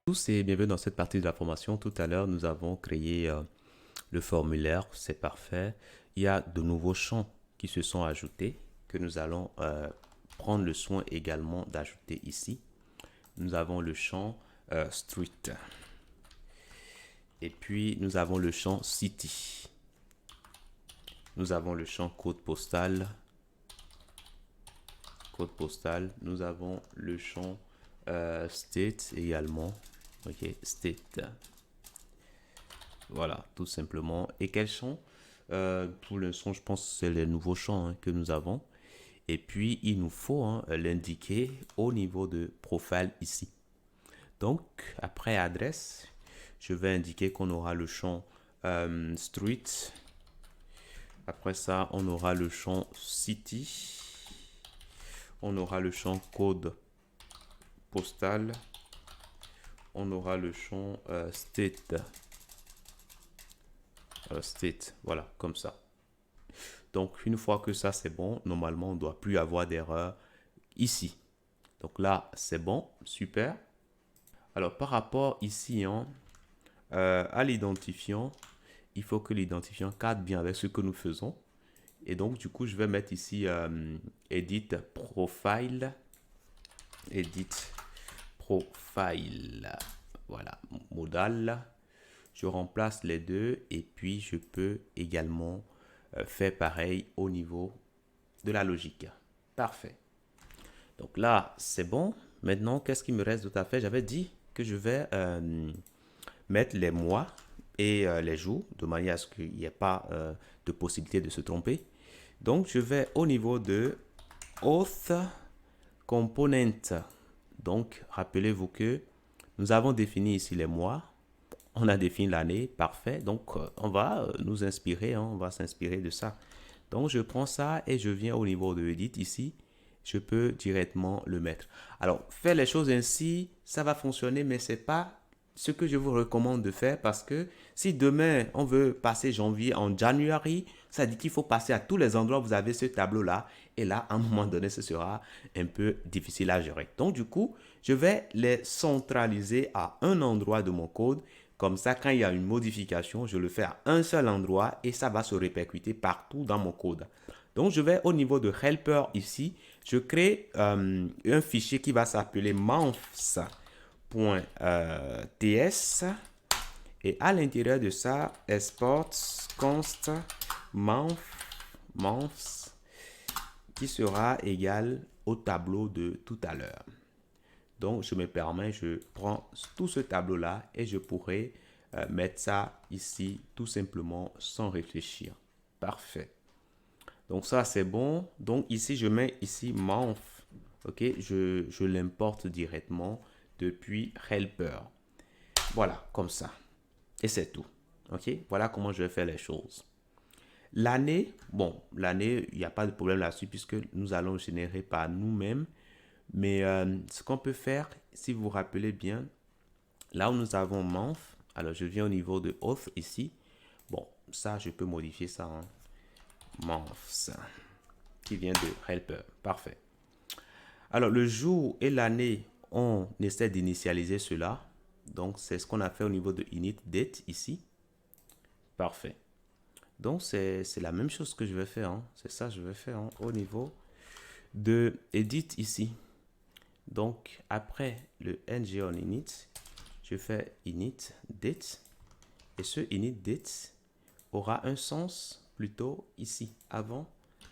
Tous et bienvenue dans cette partie de la formation. Tout à l'heure, nous avons créé le formulaire, c'est parfait. Il y a de nouveaux champs qui se sont ajoutés que nous allons prendre le soin également d'ajouter ici. Nous avons le champ street et puis nous avons le champ city. Nous avons le champ code postal. Code postal. Nous avons le champ state également. Ok, state. Voilà, tout simplement. Et quels champs pour l'instant, je pense que c'est les nouveaux champs que nous avons. Et puis, il nous faut l'indiquer au niveau de profile ici. Donc, après adresse, je vais indiquer qu'on aura le champ street. Après ça, on aura le champ city. On aura le champ code postal. On aura le champ state. State, voilà, comme ça. Donc, une fois que ça, c'est bon, normalement, on ne doit plus avoir d'erreur ici. Donc là, c'est bon, super. Alors, par rapport ici à l'identifiant, il faut que l'identifiant cadre bien avec ce que nous faisons. Et donc, du coup, je vais mettre ici Edit Profile. Edit Profile. Voilà, modal. Je remplace les deux et puis je peux également faire pareil au niveau de la logique. Parfait. Donc là, c'est bon. Maintenant, qu'est-ce qui me reste d'autre à faire? J'avais dit que je vais mettre les mois et les jours de manière à ce qu'il n'y ait pas de possibilité de se tromper. Donc, je vais au niveau de Auth Component. Donc, rappelez-vous que nous avons défini ici les mois. On a défini l'année, parfait. Donc, on va nous inspirer, on va s'inspirer de ça. Donc, je prends ça et je viens au niveau de Edit ici. Je peux directement le mettre. Alors, faire les choses ainsi, ça va fonctionner, mais ce n'est pas ce que je vous recommande de faire parce que si demain, on veut passer janvier en January, ça dit qu'il faut passer à tous les endroits où vous avez ce tableau-là. Et là, à un moment donné, ce sera un peu difficile à gérer. Donc, du coup, je vais les centraliser à un endroit de mon code. Comme ça, quand il y a une modification, je le fais à un seul endroit et ça va se répercuter partout dans mon code. Donc, je vais au niveau de helper ici. Je crée un fichier qui va s'appeler months.ts et à l'intérieur de ça, export const months qui sera égal au tableau de tout à l'heure. Donc, je me permets, je prends tout ce tableau-là et je pourrais mettre ça ici tout simplement sans réfléchir. Parfait. Donc, ça, c'est bon. Donc, ici, je mets ici month. OK, je l'importe directement depuis helper. Voilà, comme ça. Et c'est tout. OK, voilà comment je vais faire les choses. L'année, bon, l'année, il n'y a pas de problème là-dessus puisque nous allons générer par nous-mêmes. Mais ce qu'on peut faire, si vous vous rappelez bien, là où nous avons month, alors je viens au niveau de auth ici. Bon, ça, je peux modifier ça en months, qui vient de helper. Parfait. Alors, le jour et l'année, on essaie d'initialiser cela. Donc, c'est ce qu'on a fait au niveau de init date ici. Parfait. Donc, c'est la même chose que je vais faire. C'est ça que je vais faire au niveau de edit ici. Donc, après le ng on init, je fais init date. Et ce init date aura un sens plutôt ici, avant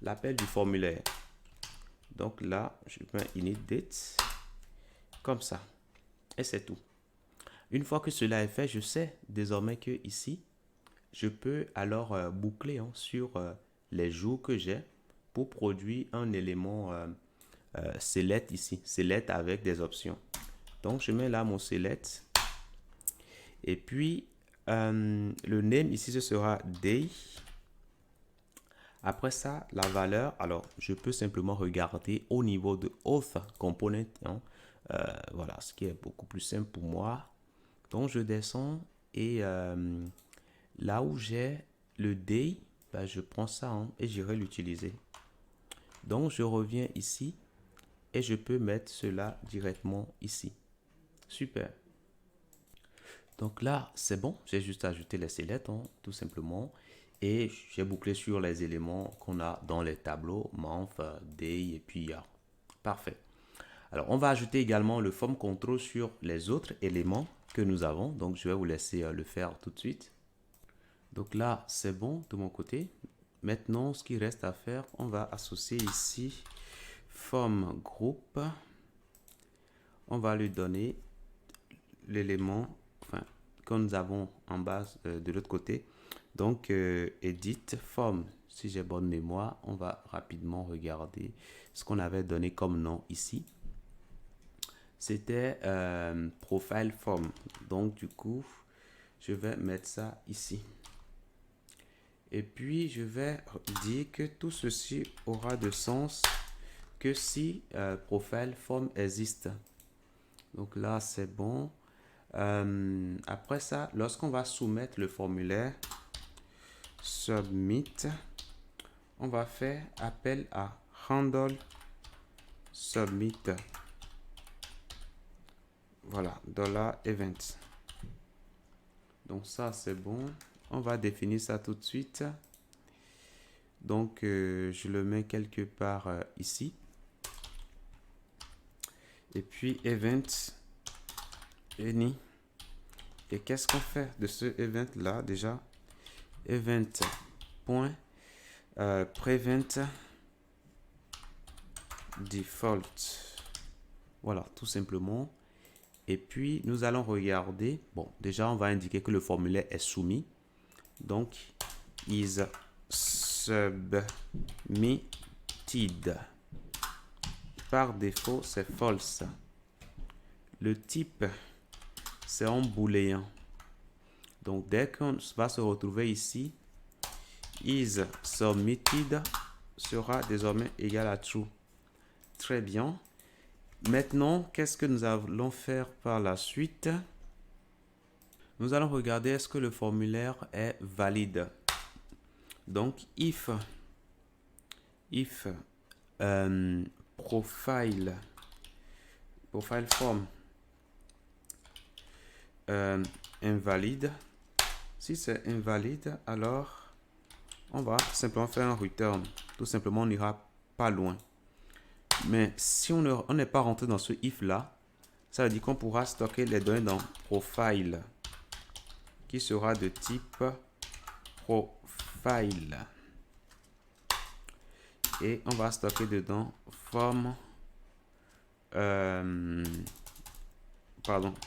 l'appel du formulaire. Donc là, je mets init date comme ça. Et c'est tout. Une fois que cela est fait, je sais désormais que ici, je peux alors boucler sur les jours que j'ai pour produire un élément select ici. Select avec des options. Donc, je mets là mon select. Et puis, le name ici, ce sera day. Après ça, la valeur, alors, je peux simplement regarder au niveau de auth component. Voilà, ce qui est beaucoup plus simple pour moi. Donc, je descends et là où j'ai le day, ben, je prends ça et j'irai l'utiliser. Donc, je reviens ici et je peux mettre cela directement ici. Super. Donc là, c'est bon. J'ai juste ajouté les select, hein, tout simplement. Et j'ai bouclé sur les éléments qu'on a dans les tableaux, month, day et puis year. Parfait. Alors, on va ajouter également le form control sur les autres éléments que nous avons. Donc, je vais vous laisser le faire tout de suite. Donc là, c'est bon de mon côté. Maintenant, ce qui reste à faire, on va associer ici form group. On va lui donner l'élément que nous avons en bas de l'autre côté. Donc, edit form. Si j'ai bonne mémoire, on va rapidement regarder ce qu'on avait donné comme nom ici. C'était profile form. Donc, du coup, je vais mettre ça ici. Et puis, je vais dire que tout ceci aura de sens que si profile form existe. Donc là, c'est bon. Après ça, lorsqu'on va soumettre le formulaire submit, on va faire appel à handle submit. Voilà, $event. Donc ça, c'est bon. On va définir ça tout de suite. Donc, je le mets quelque part ici. Et puis, event any. Et qu'est-ce qu'on fait de ce event là déjà? Event.prevent default. Voilà, tout simplement. Et puis, nous allons regarder. Bon, déjà, on va indiquer que le formulaire est soumis. Donc, is submitted. Par défaut, c'est false. Le type, c'est en booléen. Donc, dès qu'on va se retrouver ici, is submitted sera désormais égal à true. Très bien. Maintenant, qu'est-ce que nous allons faire par la suite? Nous allons regarder est-ce que le formulaire est valide. Donc, if profile form invalide. Si c'est invalide, alors on va simplement faire un return. Tout simplement, on n'ira pas loin. Mais si on n'est pas rentré dans ce if là, ça veut dire qu'on pourra stocker les données dans profile, qui sera de type profile. Et on va stocker dedans form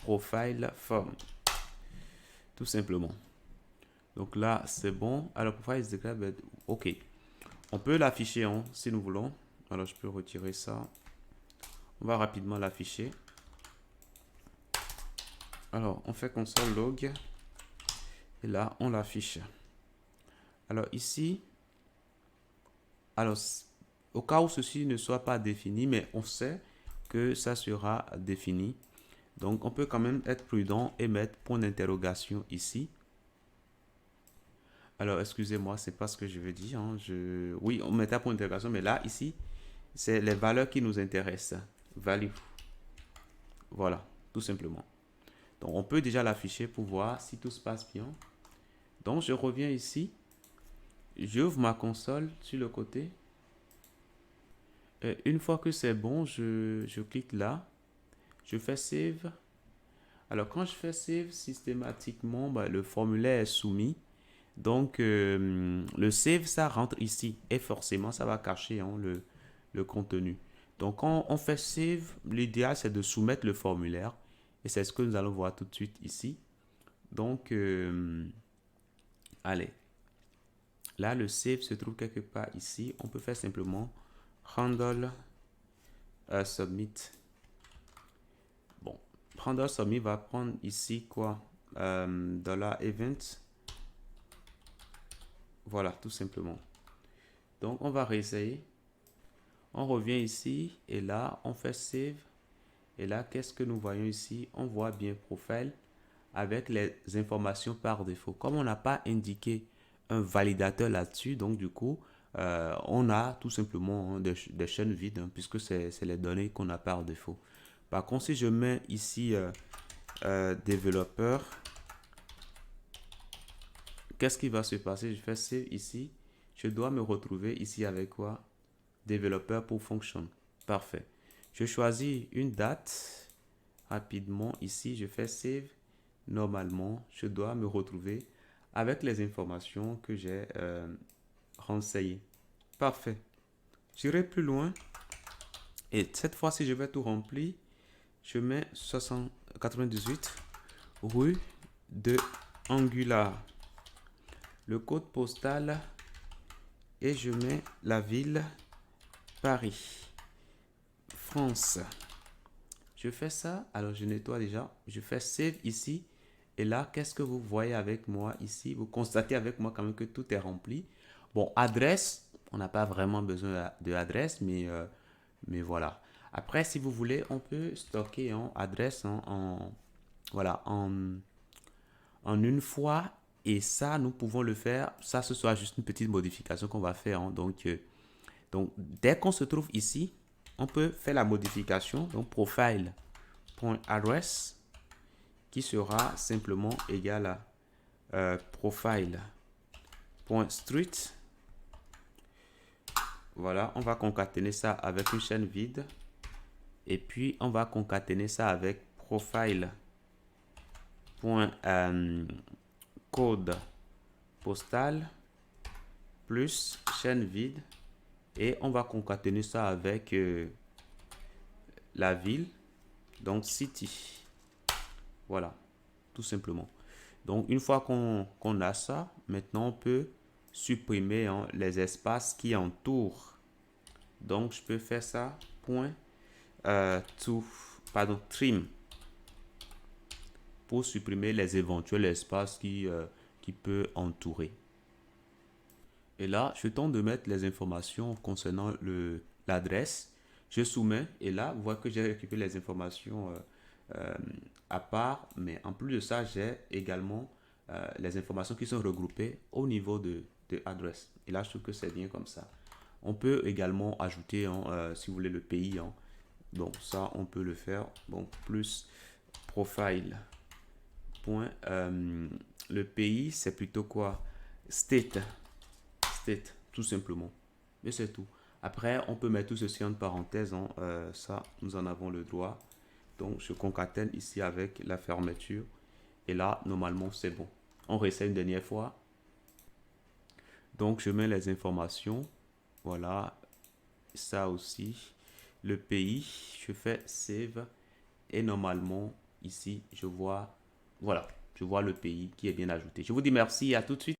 profile form, tout simplement. Donc là, c'est bon. Alors, profile is declared, ok. On peut l'afficher hein, si nous voulons. Alors, je peux retirer ça. On va rapidement l'afficher. Alors, on fait console log. Et là, on l'affiche. Alors, ici, alors, au cas où ceci ne soit pas défini, mais on sait que ça sera défini. Donc, on peut quand même être prudent et mettre point d'interrogation ici. Alors, excusez-moi, c'est pas ce que je veux dire. Hein. Oui, on met un point d'interrogation, mais là, ici, c'est les valeurs qui nous intéressent. Value. Voilà, tout simplement. Donc, on peut déjà l'afficher pour voir si tout se passe bien. Donc, je reviens ici. J'ouvre ma console sur le côté. Et une fois que c'est bon, je clique là. Je fais save. Alors, quand je fais save, systématiquement, le formulaire est soumis. Donc, le save, ça rentre ici. Et forcément, ça va cacher hein, le contenu. Donc, quand on fait save, l'idéal, c'est de soumettre le formulaire. Et c'est ce que nous allons voir tout de suite ici. Donc, allez. Là, le save se trouve quelque part ici. On peut faire simplement handle submit. Bon, handle submit va prendre ici quoi? $event. Voilà, tout simplement. Donc, on va réessayer. On revient ici et là, on fait save. Et là, qu'est-ce que nous voyons ici? On voit bien profile avec les informations par défaut. Comme on n'a pas indiqué un validateur là-dessus, donc du coup, on a tout simplement hein, des chaînes vides hein, puisque c'est les données qu'on a par défaut. Par contre, si je mets ici développeur, qu'est-ce qui va se passer? Je fais save ici. Je dois me retrouver ici avec quoi? Développeur pour function. Parfait. Je choisis une date rapidement ici. Je fais save. Normalement, je dois me retrouver avec les informations que j'ai renseignées. Parfait. J'irai plus loin. Et cette fois-ci, je vais tout remplir. Je mets 98 rue de Angular. Le code postal et je mets la ville Paris, France. Je fais ça, alors je nettoie déjà. Je fais save ici. Et là, qu'est-ce que vous voyez avec moi ici? Vous constatez avec moi quand même que tout est rempli. Bon, adresse, on n'a pas vraiment besoin de adresse, mais voilà. Après, si vous voulez, on peut stocker en adresse voilà, en une fois. Et ça, nous pouvons le faire. Ça, ce sera juste une petite modification qu'on va faire. Donc, dès qu'on se trouve ici, on peut faire la modification. Donc, profile.address qui sera simplement égal à profile.street. Voilà, on va concaténer ça avec une chaîne vide. Et puis, on va concaténer ça avec profile.code postal plus chaîne vide. Et on va concaténer ça avec la ville, donc city. Voilà, tout simplement. Donc, une fois qu'on a ça, maintenant on peut supprimer les espaces qui entourent. Donc, je peux faire ça, trim, pour supprimer les éventuels espaces qui peut entourer. Et là, je tente de mettre les informations concernant l'adresse. Je soumets et là, vous voyez que j'ai récupéré les informations à part. Mais en plus de ça, j'ai également les informations qui sont regroupées au niveau de adresse. Et là, je trouve que c'est bien comme ça. On peut également ajouter, si vous voulez, le pays. Donc ça, on peut le faire. Bon, plus profile. Le pays, c'est plutôt quoi? State, tout simplement. Mais c'est tout. Après, on peut mettre tout ceci en parenthèse. Ça, nous en avons le droit. Donc, je concatène ici avec la fermeture. Et là, normalement, c'est bon. On réessaie une dernière fois. Donc, je mets les informations. Voilà. Ça aussi. Le pays. Je fais save. Et normalement, ici, je vois... Voilà. Je vois le pays qui est bien ajouté. Je vous dis merci et à tout de suite.